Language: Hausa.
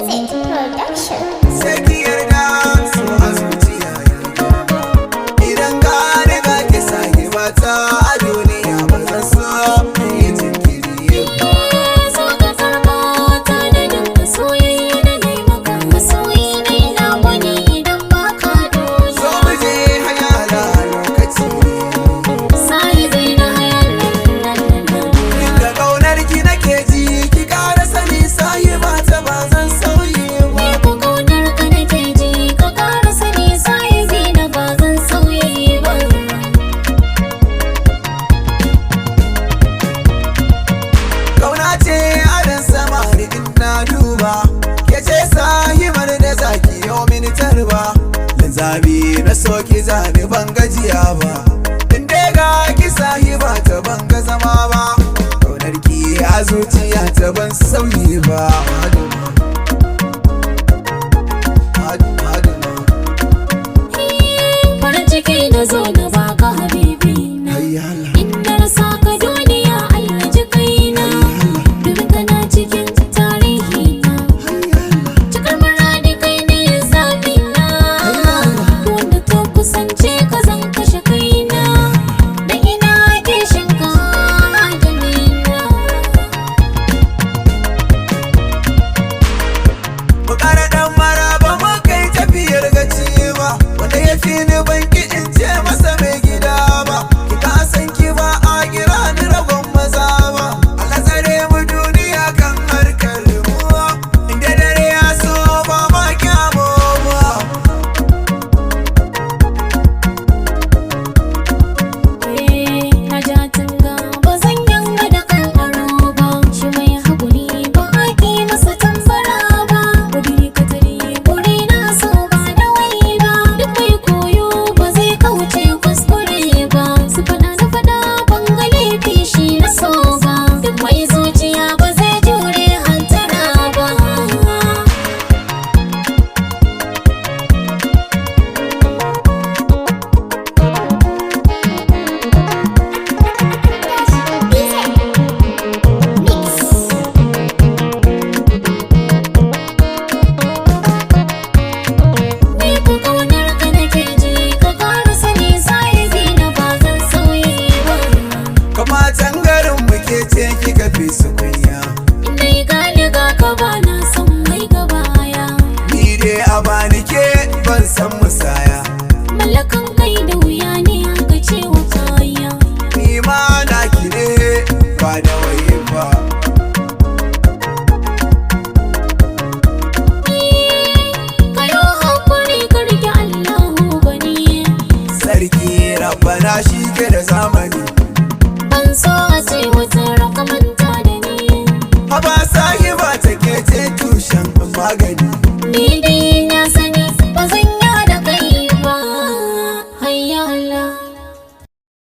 DZ Production. Sai ki yarda so a zuciya idan ka riga ki sake mata a duniya ba zan so yi jinkiri ba. So ka karɓa ta da dinka soyayya da dai maka masoyi ne na gwani idan ba ka dole. So mu je hayala lokaci Sahibi na hayalan inda ƙaunar ki nake ji ki ƙara sani sahiba ta ba zan sauyi ba. ko kaunar ka nake ji ka ƙara sani sahibi na ba zan sauye ba. Kauna ce adon samari in na duba ke ce sahibar da zaki yau mini tarba linzami na soki zani ban gajiya ba in dai ga ki sahiba ta ban ga zama ba kaunar ki a zuciya ta ban sauyi ba.